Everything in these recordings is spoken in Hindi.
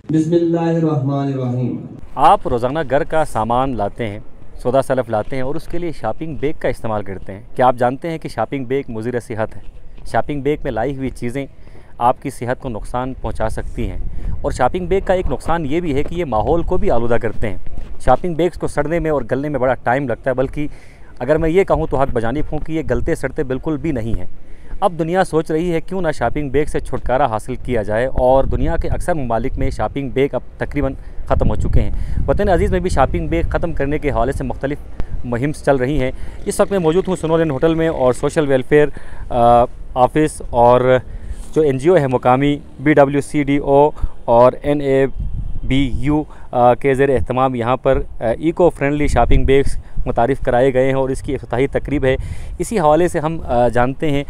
बिस्मिल्लाहिर्रहमानिर्रहीम। आप रोज़ाना घर का सामान लाते हैं, सौदा सलफ लाते हैं और उसके लिए शॉपिंग बैग का इस्तेमाल करते हैं। क्या आप जानते हैं कि शॉपिंग बैग मुज़िर सेहत है? शॉपिंग बैग में लाई हुई चीज़ें आपकी सेहत को नुकसान पहुंचा सकती हैं। और शॉपिंग बैग का एक नुकसान ये भी है कि ये माहौल को भी आलूदा करते हैं। शॉपिंग बैग्स को सड़ने में और गलने में बड़ा टाइम लगता है, बल्कि अगर मैं ये कहूँ तो हक बजानिब हूँ कि ये गलते सड़ते बिल्कुल भी नहीं हैं। अब दुनिया सोच रही है क्यों ना शॉपिंग बैग से छुटकारा हासिल किया जाए, और दुनिया के अक्सर ममालिक में शॉपिंग बैग अब तकरीबन ख़त्म हो चुके हैं। वतन अज़ीज़ में भी शॉपिंग बैग ख़त्म करने के हवाले से मुख्तलिफ़ मुहिम चल रही हैं। इस वक्त मैं मौजूद हूँ स्नोलैंड होटल में, और सोशल वेलफेयर ऑफिस और जो NGO है मुकामी BWCDO और NABU के ज़ेर एहतमाम यहाँ पर इको फ्रेंडली शॉपिंग बैग्स मुतारिफ़ कराए गए हैं और इसकी इफ्तिताही तकरीब है। इसी हवाले से हम जानते हैं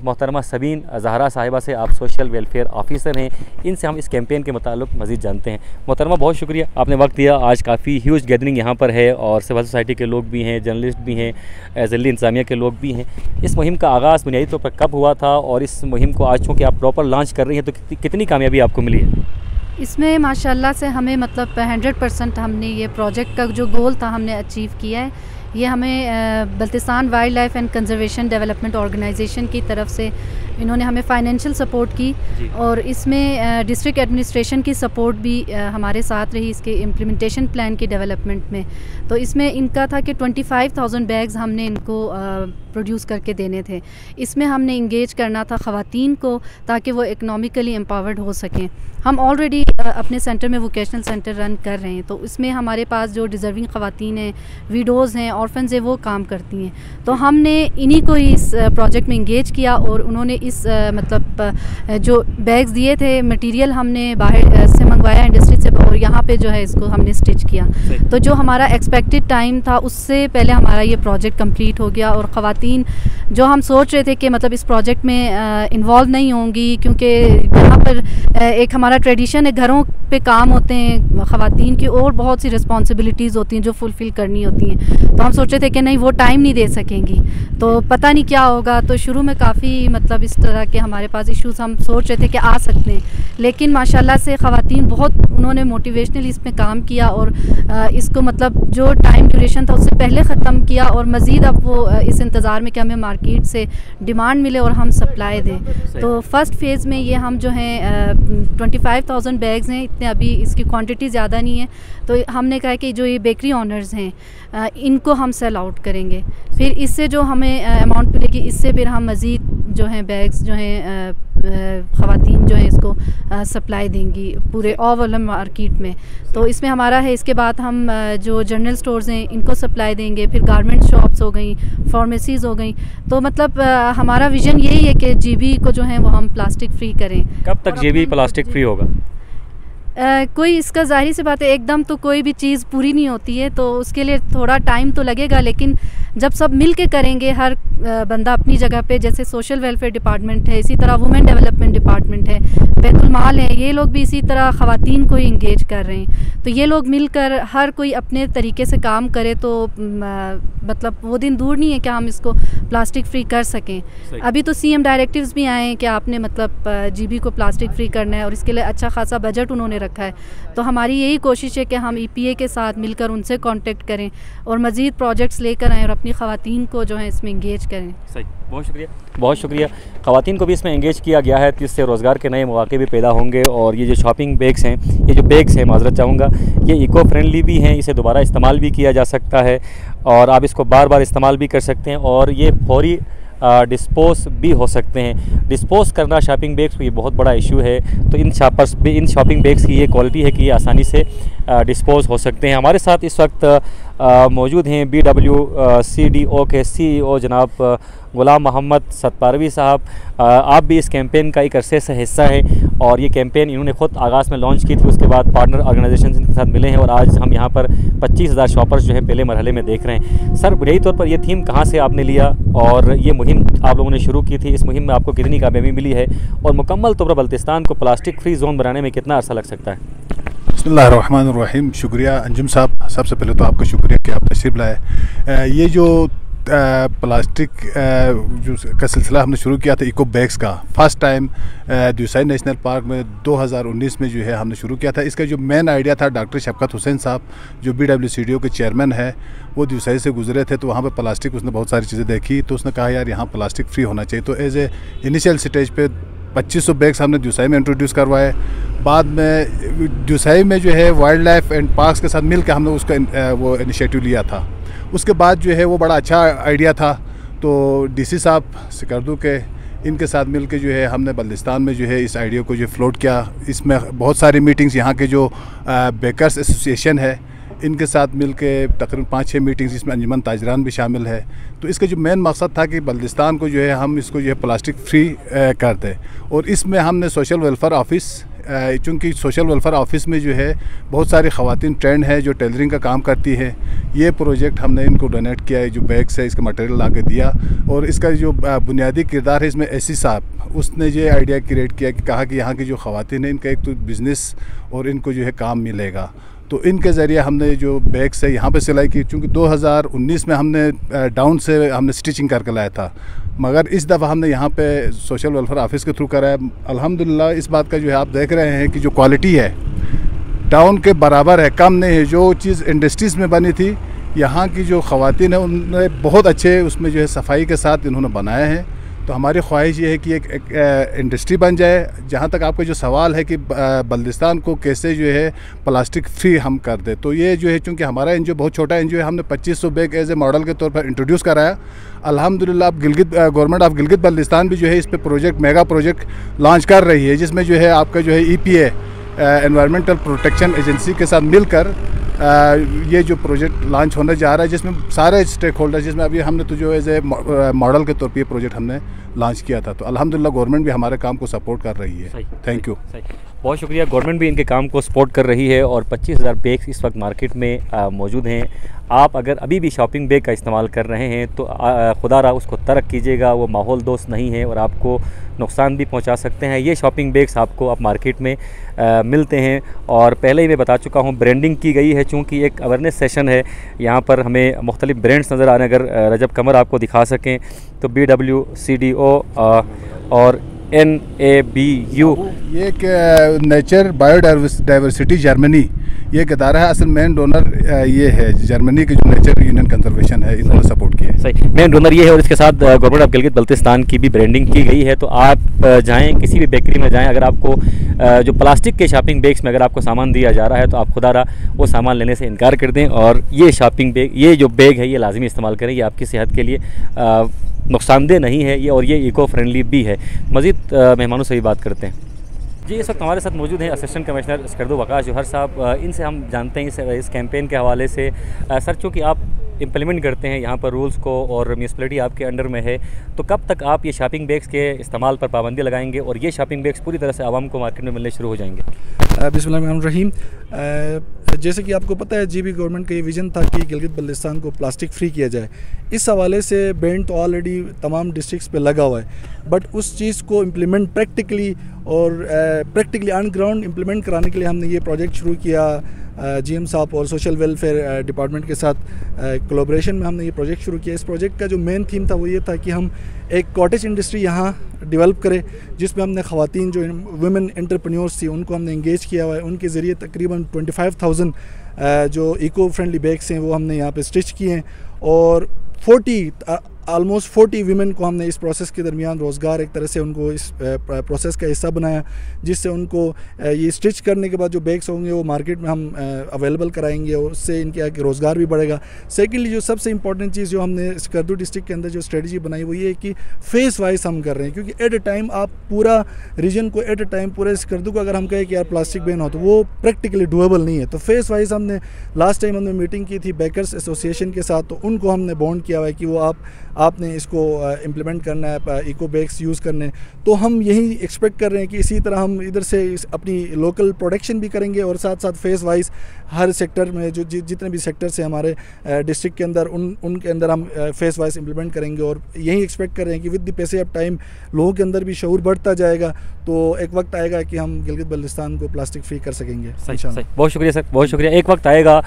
मोहतरमा सबीन ज़हरा साहिबा से। आप सोशल वेलफेयर ऑफिसर हैं, इनसे हम इस कैंपेन के मुताल्लिक़ मज़ीद जानते हैं। मोहतरमा बहुत शुक्रिया, आपने वक्त दिया। आज काफ़ी ह्यूज गैदरिंग यहाँ पर है और सिविल सोसाइटी के लोग भी हैं, जर्नलिस्ट भी हैं, ज़िली इंतज़ामिया के लोग भी हैं। इस मुहिम का आगाज़ बुनियादी तौर पर कब हुआ था, और इस मुहिम को आज चूँकि आप प्रॉपर लॉन्च कर रही हैं तो कितनी कामयाबी आपको मिली है? इसमें माशाल्लाह से हमें मतलब 100% हमने ये प्रोजेक्ट का जो गोल था हमने अचीव किया है। ये हमें Baltistan wild life and conservation development organization की तरफ से इन्होंने हमें फाइनेंशियल सपोर्ट की, और इसमें डिस्ट्रिक्ट एडमिनिस्ट्रेशन की सपोर्ट भी हमारे साथ रही इसके इम्प्लीमेंटेशन प्लान के डेवलपमेंट में। तो इसमें इनका था कि 25,000 बैग्स हमने इनको प्रोड्यूस करके देने थे। इसमें हमने इंगेज करना था ख़वातीन को ताकि वो इकनॉमिकली एम्पावर्ड हो सकें। हम ऑलरेडी अपने सेंटर में वोकेशनल सेंटर रन कर रहे हैं, तो इसमें हमारे पास जो डिज़र्विंग ख़वातीन हैं, विडोज़ हैं, ऑर्फन्स हैं, वो काम करती हैं। तो हमने इन्हीं को ही इस प्रोजेक्ट में इंगेज किया, और उन्होंने इस मतलब जो बैग्स दिए थे मटेरियल हमने बाहर से मंगवाया इंडस्ट्री से, और यहाँ पे जो है इसको हमने स्टिच किया। तो जो हमारा एक्सपेक्टेड टाइम था उससे पहले हमारा ये प्रोजेक्ट कंप्लीट हो गया। और ख़वातीन जो हम सोच रहे थे कि मतलब इस प्रोजेक्ट में इन्वॉल्व नहीं होंगी, क्योंकि यहाँ पर एक हमारा ट्रेडिशन है, घरों पे काम होते हैं ख़वातीन की, और बहुत सी रिस्पॉन्सिबिलिटीज़ होती हैं जो फुलफ़िल करनी होती हैं। तो हम सोच रहे थे कि नहीं, वो टाइम नहीं दे सकेंगी, तो पता नहीं क्या होगा। तो शुरू में काफ़ी मतलब इस तरह के हमारे पास इश्यूज़ हम सोच रहे थे कि आ सकते हैं, लेकिन माशाल्लाह से ख़वातीन बहुत उन्होंने मोटिवेशनली इसमें काम किया, और इसको मतलब जो टाइम ड्यूरेशन था उससे पहले ख़त्म किया, और मज़ीद अब वो इस इंतज़ार में कि हमें मार्केट से डिमांड मिले और हम सप्लाई दें। तो फ़र्स्ट फ़ेज़ में ये हम जो हैं 25,000 बैग्स हैं, इतने अभी इसकी क्वांटिटी ज़्यादा नहीं है। तो हमने कहा कि जो ये बेकरी ऑनर्स हैं इनको हम सेल आउट करेंगे, फिर इससे जो हमें अमाउंट मिलेगी इससे फिर हम मज़ीद जो हैं बैग्स जो हैं ख़वातीन जो हैं इसको सप्लाई देंगी पूरे ओवरऑल मार्केट में। तो इसमें हमारा है, इसके बाद हम जो जनरल स्टोर्स हैं इनको सप्लाई देंगे, फिर गारमेंट शॉप्स हो गई, फार्मेसीज़ हो गई। तो मतलब हमारा विज़न यही है कि GB को जो है वो हम प्लास्टिक फ्री करें। कब तक GB प्लास्टिक फ्री होगा? कोई इसका ज़ाहिर सी बात है एकदम तो कोई भी चीज़ पूरी नहीं होती है, तो उसके लिए थोड़ा टाइम तो लगेगा, लेकिन जब सब मिल के करेंगे, हर बंदा अपनी जगह पे, जैसे सोशल वेलफेयर डिपार्टमेंट है, इसी तरह वुमेन डेवलपमेंट डिपार्टमेंट है, बैतुल माल है, ये लोग भी इसी तरह ख़वातीन को ही इंगेज कर रहे हैं। तो ये लोग मिलकर हर कोई अपने तरीके से काम करे तो मतलब वो दिन दूर नहीं है कि हम इसको प्लास्टिक फ्री कर सकें। अभी तो CM डायरेक्टिव्स भी आए हैं कि आपने मतलब GB को प्लास्टिक फ्री करना है, और इसके लिए अच्छा खासा बजट उन्होंने रखा है। तो हमारी यही कोशिश है कि हम EPA के साथ मिलकर उनसे कांटेक्ट करें और मज़ीद प्रोजेक्ट्स लेकर आएँ और अपनी ख़वातीन को जो है इसमें इंगेज करें। सही, बहुत शुक्रिया, बहुत शुक्रिया। ख़वातीन को भी इसमें इंगेज किया गया है, तो इससे रोज़गार के नए मौके भी पैदा होंगे। और ये जो शॉपिंग बैग्स हैं, ये जो बैग्स हैं, माज़रत चाहूँगा, ये इको फ्रेंडली भी हैं, इसे दोबारा इस्तेमाल भी किया जा सकता है, और आप इसको बार बार इस्तेमाल भी कर सकते हैं, और ये फौरी डिस्पोज भी हो सकते हैं। डिस्पोज करना शॉपिंग बैग्स को ये बहुत बड़ा इशू है, तो इन शॉपिंग बैग्स की ये क्वालिटी है कि ये आसानी से डिस्पोज हो सकते हैं। हमारे साथ इस वक्त मौजूद हैं BWCDO के CEO जनाब गुलाम मोहम्मद सतपारवी साहब। आप भी इस कैंपेन का एक अरसे से हिस्सा हैं, और ये कैंपेन इन्होंने ख़ुद आगाज़ में लॉन्च की थी, उसके बाद पार्टनर ऑर्गेनाइजेशन के साथ मिले हैं, और आज हम यहाँ पर 25,000 शॉपर्स जो हैं पहले मरहले में देख रहे हैं। सर, बुनियादी तौर पर ये थीम कहाँ से आपने लिया, और ये मुहिम आप लोगों ने शुरू की थी, इस मुहिम में आपको कितनी कामयाबी मिली है, और मुकम्मल तौर पर बल्तिस्तान को प्लास्टिक फ्री जोन बनाने में कितना अर्सा लग सकता है? बिस्मिल्लाहिर्रहमानिर्रहीम। शुक्रिया अंजुम साहब, सबसे पहले तो आपका शुक्रिया कि आप तशरीफ़ लाए। ये जो प्लास्टिक जो का सिलसिला हमने शुरू किया था इको बैग्स का, first time Dusai national park में 2019 में जो है हमने शुरू किया था। इसका जो मेन आइडिया था डॉक्टर शफकत हुसैन साहब जो BWCDO के चेयरमैन है, वो दुसाई से गुजरे थे तो वहाँ पे प्लास्टिक उसने बहुत सारी चीज़ें देखी, तो उसने कहा यार यहाँ प्लास्टिक फ्री होना चाहिए। तो एज ए इनिशियल स्टेज पे 2500 बैग्स हमने दुसाई में इंट्रोड्यूस करवाए। बाद में दुसाई में जो है वाइल्ड लाइफ एंड पार्क्स के साथ मिल के हमने उसका वो इनिशिएटिव लिया था। उसके बाद जो है वो बड़ा अच्छा आइडिया था, तो DC साहब सिकरदू के इनके साथ मिल के जो है हमने बल्दिस्तान में जो है इस आइडिया को जो फ्लोट किया। इसमें बहुत सारी मीटिंग्स यहाँ के जो बेकर्स एसोसिएशन है इनके साथ मिल के तकरीबन 5-6 मीटिंग्स, इसमें अंजुमन ताजरान भी शामिल है। तो इसका जो मेन मकसद था कि बल्दिस्तान को जो है हम इसको जो है प्लास्टिक फ्री कर दें। और इसमें हमने सोशल वेलफेयर ऑफिस, चूँकि सोशल वेलफेयर ऑफिस में जो है बहुत सारी ख़वातीन ट्रेंड है जो टेलरिंग का काम करती है, ये प्रोजेक्ट हमने इनको डोनेट किया है, जो बैग्स है इसका मटेरियल ला के दिया। और इसका जो बुनियादी किरदार है इसमें AC साहब, उसने ये आइडिया क्रिएट किया कि कहा कि यहाँ की जो ख़वातीन है इनका एक तो बिज़नेस और इनको जो है काम मिलेगा। तो इनके ज़रिए हमने जो बैग्स है यहाँ पे सिलाई की, चूँकि 2019 में हमने डाउन से हमने स्टिचिंग करके लाया था, मगर इस दफ़ा हमने यहाँ पे सोशल वेलफेयर ऑफिस के थ्रू कराया। अल्हम्दुलिल्लाह इस बात का जो है आप देख रहे हैं कि जो क्वालिटी है डाउन के बराबर है, कम नहीं है। जो चीज़ इंडस्ट्रीज़ में बनी थी, यहाँ की जो ख़वातीन है उन्होंने बहुत अच्छे उसमें जो है सफाई के साथ इन्होंने बनाए हैं। तो हमारी ख्वाहिश ये है कि एक इंडस्ट्री बन जाए। जहाँ तक आपका जो सवाल है कि बल्दिस्तान को कैसे जो है प्लास्टिक फ्री हम कर दे, तो ये जो है चूँकि हमारा NGO बहुत छोटा NGO है, हमने 2500 बैग एज ए मॉडल के तौर पर इंट्रोड्यूस कराया। अल्हम्दुलिल्लाह अब गवर्नमेंट ऑफ गिलगित बल्दिस्तान भी जो है इस पर प्रोजेक्ट, मेगा प्रोजेक्ट लॉन्च कर रही है, जिसमें जो है आपका जो है EPA एनवायरमेंटल प्रोटेक्शन एजेंसी के साथ मिलकर ये जो प्रोजेक्ट लॉन्च होने जा रहा है, जिसमें सारे स्टेक होल्डर, जिसमें अभी हमने तो जो एज ए मॉडल के तौर पे ये प्रोजेक्ट हमने लॉन्च किया था। तो अल्हम्दुलिल्लाह गवर्नमेंट भी हमारे काम को सपोर्ट कर रही है। Thank you. बहुत शुक्रिया। गवर्नमेंट भी इनके काम को सपोर्ट कर रही है और 25,000 बैग्स इस वक्त मार्केट में मौजूद हैं। आप अगर अभी भी शॉपिंग बैग का इस्तेमाल कर रहे हैं तो खुदारा उसको तर्क कीजिएगा, वो माहौल दोस्त नहीं है और आपको नुकसान भी पहुंचा सकते हैं। ये शॉपिंग बैग्स आपको अब मार्केट में मिलते हैं और पहले ही मैं बता चुका हूं ब्रांडिंग की गई है, चूँकि एक अवेयरनेस सेशन है। यहाँ पर हमें मुख्तलिफ ब्रांड्स नज़र आ रहे हैं। अगर रजब कमर आपको दिखा सकें तो BWCDO और NABU, ये एक नेचर बायोडाइवर्सिटी जर्मनी, ये एक अदारा है। असल मेन डोनर ये है जर्मनी की जो नेचर यूनियन कंजर्वेशन है, इन्होंने सपोर्ट किया है। सही, मेन डोनर ये है और इसके साथ गवर्नमेंट ऑफ गिलगित बल्तिस्तान की भी ब्रांडिंग की गई है। तो आप जाएँ, किसी भी बेकरी में जाएँ, अगर आपको जो प्लास्टिक के शॉपिंग बैग्स में अगर आपको सामान दिया जा रहा है तो आप खुदारा वो सामान लेने से इनकार कर दें और ये शॉपिंग बैग, ये जो बैग है ये लाजमी इस्तेमाल करें। ये आपकी सेहत के लिए नुकसानदेह नहीं है ये, और ये इको फ्रेंडली भी है। मज़ीद मेहमानों से भी बात करते हैं। जी, इस वक्त हमारे साथ मौजूद हैं असिस्टेंट कमिश्नर सिकरदू वकास जौहर साहब। इनसे हम जानते हैं इस कैंपेन के हवाले से। सर, चूँकि आप इम्प्लीमेंट करते हैं यहाँ पर रूल्स को और म्यूनसिपलिटी आपके अंडर में है, तो कब तक आप ये शॉपिंग बैग्स के इस्तेमाल पर पाबंदी लगाएंगे और ये शॉपिंग बैग्स पूरी तरह से आवाम को मार्केट में मिलने शुरू हो जाएंगे? बिस्मिल्लाहिर्रहमानिर्रहीम। जैसे कि आपको पता है GB गवर्नमेंट का ये विज़न था कि गिलगित बल्तिस्तान को प्लास्टिक फ्री किया जाए। इस हवाले से बैंड तो ऑलरेडी तमाम डिस्ट्रिक्ट्स पे लगा हुआ है, बट उस चीज़ को implement practically on ground implement कराने के लिए हमने ये प्रोजेक्ट शुरू किया। GM साहब और सोशल वेलफेयर डिपार्टमेंट के साथ कोलैबोरेशन में हमने ये प्रोजेक्ट शुरू किया। इस प्रोजेक्ट का जो मेन थीम था वो ये था कि हम एक कॉटेज इंडस्ट्री यहाँ डेवलप करें, जिसमें हमने ख़वातीन जो वुमेन एंटरप्रेन्योर्स थी उनको हमने इंगेज किया हुआ है। उनके ज़रिए तकरीबन 25,000 जो इको फ्रेंडली बैग्स हैं वो हमने यहाँ पे स्टिच किए हैं और ऑलमोस्ट 40 वीमेन को हमने इस प्रोसेस के दरमियान रोज़गार एक तरह से उनको इस प्रोसेस का हिस्सा बनाया, जिससे उनको ये स्टिच करने के बाद जो बैग्स होंगे वो मार्केट में हम अवेलेबल कराएंगे और उससे इनके आगे रोज़गार भी बढ़ेगा। सेकेंडली जो सबसे इंपॉर्टेंट चीज़ जो हमने सिकरदू डिस्ट्रिक्ट के अंदर जो स्ट्रेटजी बनाई वो ये है कि फेस वाइज हम कर रहे हैं, क्योंकि एट अ टाइम आप पूरा रीजन को एट अ टाइम पूरे सिकरदू को अगर हम कहें कि यार प्लास्टिक बैन हो तो वो प्रैक्टिकली डूएबल नहीं है। तो फेस वाइज हमने लास्ट टाइम हमने मीटिंग की थी बेकर्स एसोसिएशन के साथ, तो उनको हमने बॉन्ड किया हुआ है कि वो आप आपने इसको इम्प्लीमेंट करना है, इको बैग्स यूज़ करने, तो हम यही एक्सपेक्ट कर रहे हैं कि इसी तरह हम इधर से अपनी लोकल प्रोडक्शन भी करेंगे और साथ साथ फेज़ वाइज हर सेक्टर में जो जितने भी सेक्टर्स हैं हमारे डिस्ट्रिक्ट के अंदर उनके अंदर हम फेज़ वाइज इम्प्लीमेंट करेंगे। और यही एक्सपेक्ट कर रहे हैं कि with the passage of time लोगों के अंदर भी शऊर बढ़ता जाएगा, तो एक वक्त आएगा कि हम गिलगित बल्तिस्तान को प्लास्टिक फ्री कर सकेंगे। सही। बहुत शुक्रिया सर, बहुत शुक्रिया। एक वक्त आएगा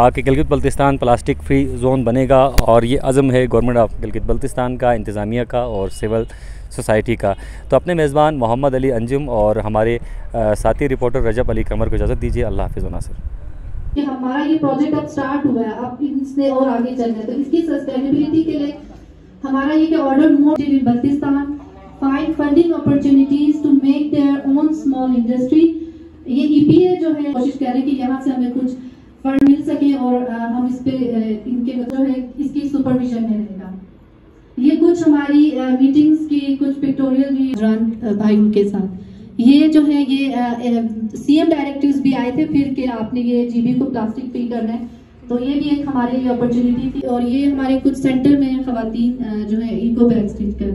कि Gilgit Baltistan plastic free zone बनेगा और ये अज़म है गवर्नमेंट ऑफ गिलगित बल्तिस्तान का, इंतज़ामिया का और सिविल सोसाइटी का। तो अपने मेज़बान मोहम्मद अली अंजुम और हमारे साथी रिपोर्टर रजब अली कमर को इजाज़त दीजिए। अल्लाह हाफ़िज़ व नासिर। कि हमारा ये प्रोजेक्ट अब स्टार्ट हुआ है, अब इसने और आगे चलना है, तो इसकी सस्टेनेबिलिटी के लिए हमारा ये कि order more Baltistan find funding opportunities to make their own small industry. ये ईपीए जो है कोशिश कर रहे हैं कि यहाँ से हमें कुछ फंड मिल सके और हम इस पे इनके जो है इसकी सुपरविजन में रहेगा। ये कुछ हमारी मीटिंग्स की कुछ पिक्टोरियल भी भाई उनके साथ ये जो है ये सीएम डायरेक्टिव्स भी आए थे फिर कि आपने ये जीबी को प्लास्टिक फ्री करना है, तो ये भी एक हमारे लिए अपॉर्चुनिटी थी। और ये हमारे कुछ सेंटर में खवातीन जो है इको बैग स्टिच कर